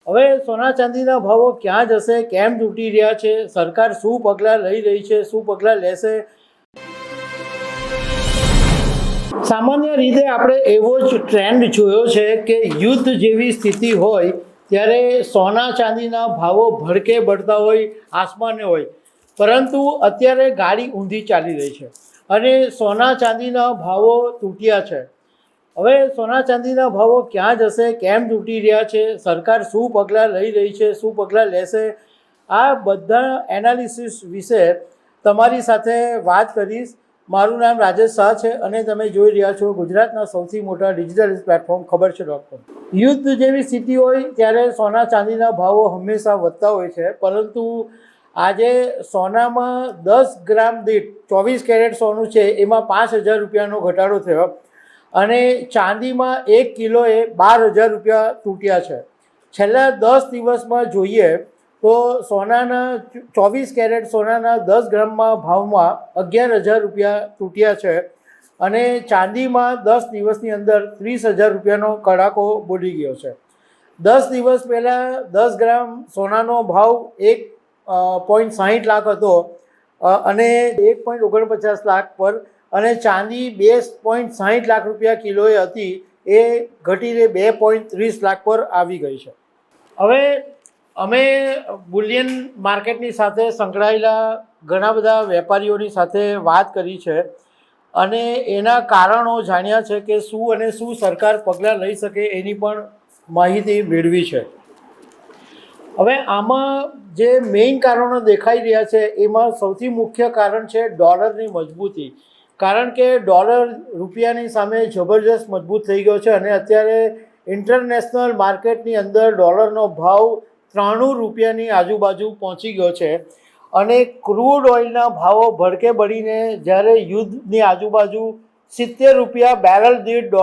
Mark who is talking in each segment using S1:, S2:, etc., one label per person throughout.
S1: હવે સોના ચાંદીના ભાવો ક્યાં જશે, કેમ તૂટી રહ્યા છે, સરકાર શું પગલાં લઈ રહી છે, શું પગલાં લેશે? સામાન્ય રીતે આપણે એવો જ ટ્રેન્ડ જોયો છે કે યુદ્ધ જેવી સ્થિતિ હોય ત્યારે સોના ચાંદીના ભાવો ભડકે બળતા હોય, આસમાને હોય, પરંતુ અત્યારે ગાડી ઊંધી ચાલી રહી છે અને સોના ચાંદીના ભાવો તૂટ્યા છે. હવે સોના ચાંદીના ભાવો ક્યાં જશે, કેમ તૂટી રહ્યા છે, સરકાર શું પગલાં લઈ રહી છે, શું પગલાં લેશે, આ બધા એનાલિસિસ વિશે તમારી સાથે વાત કરીશ. મારું નામ રાજેશ શાહ છે અને તમે જોઈ રહ્યા છો ગુજરાતના સૌથી મોટા ડિજિટલ પ્લેટફોર્મ ખબર છે .com. યુદ્ધ જેવી સ્થિતિ હોય ત્યારે સોના ચાંદીના ભાવો હંમેશા વધતા હોય છે, પરંતુ આજે સોનામાં 10 ગ્રામ દીઠ 24 કેરેટ સોનું છે એમાં 5,000 રૂપિયાનો ઘટાડો થયો અને ચાંદીમાં 1 કિલોએ 12,000 રૂપિયા તૂટ્યા છે. છેલ્લા 10 દિવસમાં જોઈએ તો સોનાના 24 કેરેટ સોનાના 10 ગ્રામમાં ભાવમાં 11,000 રૂપિયા તૂટ્યા છે અને ચાંદીમાં 10 દિવસની અંદર 30,000 રૂપિયાનો કડાકો બોલી ગયો છે. 10 દિવસ પહેલાં 10 ગ્રામ સોનાનો ભાવ 1.60 લાખ હતો અને 1.49 લાખ પર, અને ચાંદી 2.60 લાખ રૂપિયા કિલોએ હતી, એ ઘટીને 2.30 લાખ પર આવી ગઈ છે. હવે અમે બુલિયન માર્કેટની સાથે સંકળાયેલા ઘણા બધા વેપારીઓની સાથે વાત કરી છે અને એના કારણો જાણ્યા છે કે શું અને શું સરકાર પગલાં લઈ શકે એની પણ માહિતી મેળવી છે. હવે આમાં જે મેઇન કારણો દેખાઈ રહ્યા છે એમાં સૌથી મુખ્ય કારણ છે ડોલરની મજબૂતી. કારણ કે ડોલર રૂપિયાની સામે જબરજસ્ત મજબૂત થઈ ગયો છે અને અત્યારે ઇન્ટરનેશનલ માર્કેટની અંદર ડોલરનો ભાવ 93 રૂપિયાની આજુબાજુ પહોંચી ગયો છે અને ક્રૂડ ઓઇલના ભાવો ભડકે બળીને જ્યારે યુદ્ધની આજુબાજુ 70 રૂપિયા બેરલ દીઠ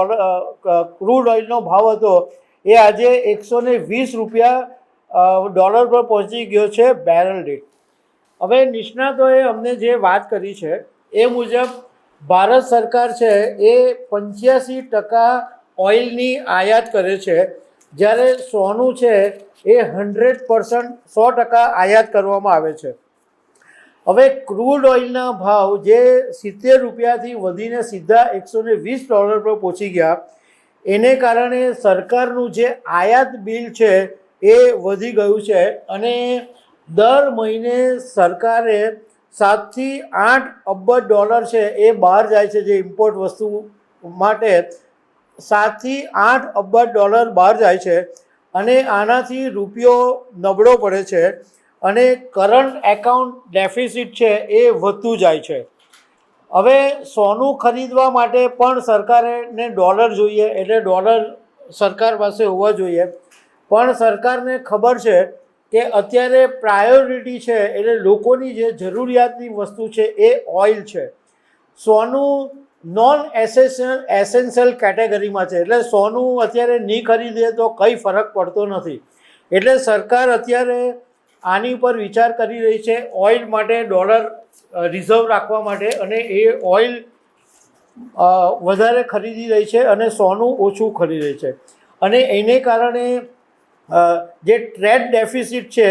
S1: ક્રૂડ ઓઇલનો ભાવ હતો, એ આજે 120 રૂપિયા ડોલર પર પહોંચી ગયો છે બેરલ દીઠ. હવે નિષ્ણાતોએ અમને જે વાત કરી છે એ મુજબ ભારત સરકાર છે એ 85% ઓઇલની આયાત કરે છે, જ્યારે સોનું છે એ 100% આયાત કરવામાં આવે છે. હવે ક્રૂડ ઓઇલના ભાવ જે 70 રૂપિયાથી વધીને સીધા $120 પર પહોંચી ગયા, એને કારણે સરકારનું જે આયાત બિલ છે એ વધી ગયું છે અને દર મહિને સરકારે 7 થી 8 અબજ ડોલર છે એ બહાર જાય છે. જે ઇમ્પોર્ટ વસ્તુ માટે 7 થી 8 અબજ ડોલર બહાર જાય છે અને આનાથી રૂપિયો નબળો પડે છે અને કરંટ એકાઉન્ટ ડેફિસિટ છે એ વધતું જાય છે. હવે સોનું ખરીદવા માટે પણ સરકારને ડોલર જોઈએ, એટલે ડોલર સરકાર પાસે હોવા જોઈએ, પણ સરકારને ખબર છે કે અત્યારે પ્રાયોરિટી છે, એટલે લોકોની જે જરૂરિયાતની વસ્તુ છે એ ઓઇલ છે. સોનું નોન એસેન્શિયલ કેટેગરીમાં છે, એટલે સોનું અત્યારે નહીં ખરીદીએ તો કંઈ ફરક પડતો નથી. એટલે સરકાર અત્યારે આની પર વિચાર કરી રહી છે ઓઇલ માટે ડોલર રિઝર્વ રાખવા માટે, અને એ ઓઇલ વધારે ખરીદી રહી છે અને સોનું ઓછું ખરીદી રહી છે. અને એને કારણે જે ટ્રેડ ડેફિસિટ છે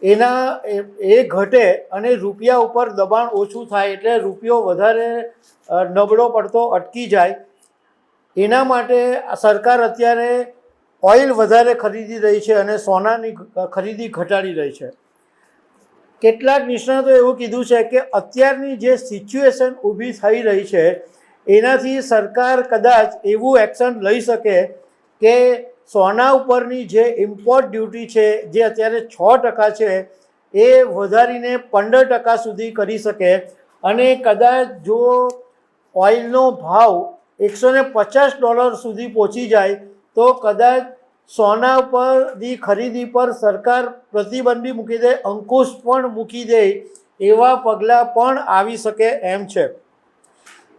S1: એ ઘટે અને રૂપિયા ઉપર દબાણ ઓછું થાય, એટલે રૂપિયો વધારે નબળો પડતો અટકી જાય. એના માટે સરકાર અત્યારે ઓઇલ વધારે ખરીદી રહી છે અને સોનાની ખરીદી ઘટાડી રહી છે. કેટલાક નિષ્ણાતોએ એવું કીધું છે કે અત્યારની જે સિચ્યુએશન ઊભી થઈ રહી છે એનાથી સરકાર કદાચ એવું એક્શન લઈ શકે કે સોના ઉપરની જે ઇમ્પોર્ટ ડ્યુટી છે જે અત્યારે 6% છે એ વધારીને 15% સુધી કરી શકે, અને કદાચ જો ઓઇલનો ભાવ $150 સુધી પહોંચી જાય તો કદાચ સોના પરની ખરીદી પર સરકાર પ્રતિબંધી મૂકી દે, અંકુશ પણ મૂકી દે, એવા પગલાં પણ આવી શકે એમ છે.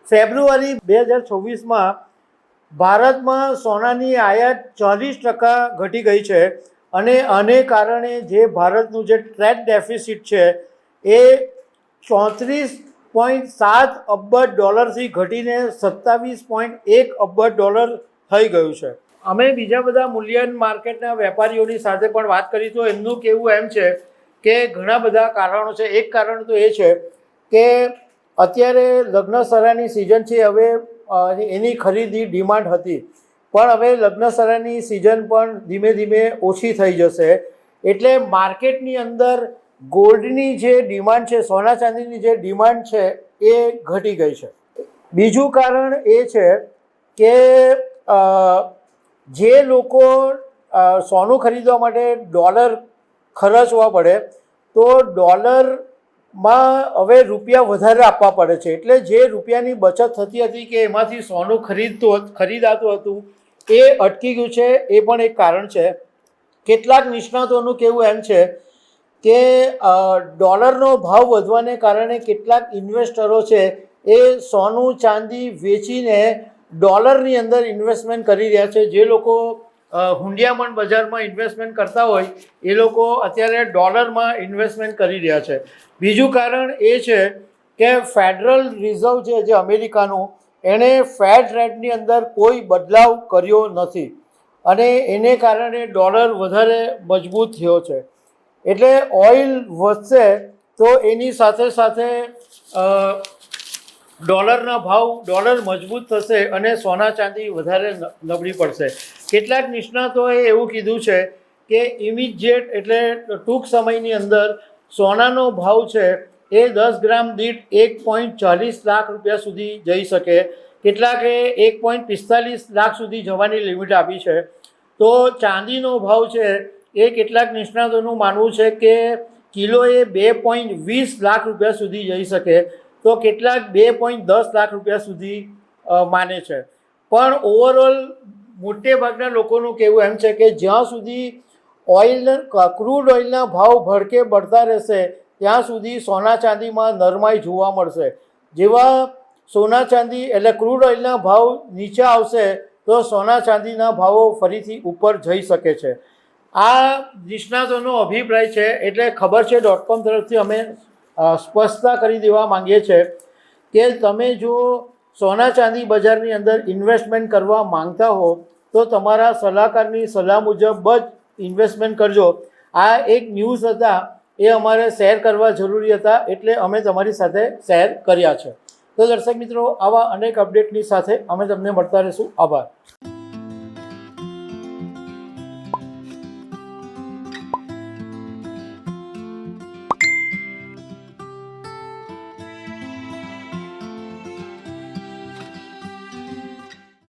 S1: ફેબ્રુઆરી 2024માં ભારતમાં સોનાની આયાત 40% ઘટી ગઈ છે અને આને કારણે જે ભારતનું જે ટ્રેડ ડેફિસિટ છે એ 34.7 અબજ ડોલરથી ઘટીને 27.1 અબજ ડોલર થઈ ગયું છે. અમે બીજા બધા મૂલ્યન માર્કેટના વેપારીઓની સાથે પણ વાત કરી તો એમનું કહેવું એમ છે કે ઘણા બધા કારણો છે. એક કારણ તો એ છે કે અત્યારે લગ્નસરાની સિઝન છે, હવે એની ખરીદી ડિમાન્ડ હતી, પણ હવે લગ્નસરાની સિઝન પણ ધીમે ધીમે ઓછી થઈ જશે, એટલે માર્કેટની અંદર ગોલ્ડની જે ડિમાન્ડ છે, સોના ચાંદીની જે ડિમાન્ડ છે એ ઘટી ગઈ છે. બીજું કારણ એ છે કે જે લોકો સોનું ખરીદવા માટે ડોલર ખર્ચવા પડે તો ડોલરમાં હવે રૂપિયા વધારે આપવા પડે છે, એટલે જે રૂપિયાની બચત થતી હતી કે એમાંથી સોનું ખરીદાતું હતું એ અટકી ગયું છે. એ પણ એક કારણ છે. કેટલાક નિષ્ણાતોનું કહેવું એમ છે કે ડોલરનો ભાવ વધવાને કારણે કેટલાક ઇન્વેસ્ટરો છે એ સોનું ચાંદી વેચીને ડોલરની અંદર ઇન્વેસ્ટમેન્ટ કરી રહ્યા છે. જે લોકો હુંડિયામણ બજારમાં ઇન્વેસ્ટમેન્ટ કરતા હોય એ લોકો અત્યારે ડોલરમાં ઇન્વેસ્ટમેન્ટ કરી રહ્યા છે. બીજું કારણ એ છે કે ફેડરલ રિઝર્વ છે જે અમેરિકાનું, એણે ફેડ રેટની અંદર કોઈ બદલાવ કર્યો નથી અને એને કારણે ડોલર વધારે મજબૂત થયો છે. એટલે ઓઇલ વધશે તો એની સાથે સાથે ડોલર મજબૂત થશે અને સોના ચાંદી વધારે નબળી પડશે. કેટલાક નિષ્ણાતોએ એવું કીધું છે કે ઇમિડિયેટ એટલે ટૂંક સમયની અંદર સોનાનો ભાવ છે એ 10 ગ્રામ દીઠ 1.40 લાખ રૂપિયા સુધી જઈ શકે. કેટલાકે 1.45 લાખ સુધી જવાની લિમિટ આપી છે. તો ચાંદીનો ભાવ છે એ કેટલાક નિષ્ણાતોનું માનવું છે કે કિલોએ 2.20 લાખ રૂપિયા સુધી જઈ શકે, તો કેટલાક 2.10 લાખ રૂપિયા સુધી માને છે. પણ ઓવરઓલ મોટે ભાગના લોકોનું કહેવું એમ છે કે જ્યાં સુધી ક્રૂડ ઓઇલના ભાવ ભડકે બળતા રહેશે ત્યાં સુધી સોના ચાંદીમાં નરમાઈ જોવા મળશે. જેવા સોના ચાંદી એટલે ક્રૂડ ઓઇલના ભાવ નીચે આવશે તો સોના ચાંદીના ભાવો ફરીથી ઉપર જઈ શકે છે. આ નિષ્ણાતોનો અભિપ્રાય છે. એટલે ખબર છે .com તરફથી અમે સ્પષ્ટતા કરી દેવા માંગીએ છીએ કે તમે જો સોના ચાંદી બજારની અંદર ઇન્વેસ્ટમેન્ટ કરવા માંગતા હો તો તમારા સલાહકારની સલાહ મુજબ જ ઇન્વેસ્ટમેન્ટ કરજો. આ એક ન્યૂઝ હતા, એ અમારે શેર કરવા જરૂરી હતા એટલે અમે તમારી સાથે શેર કર્યા છે. તો દર્શક મિત્રો, આવા અનેક અપડેટની સાથે અમે તમને મળતા રહીશું. આભાર.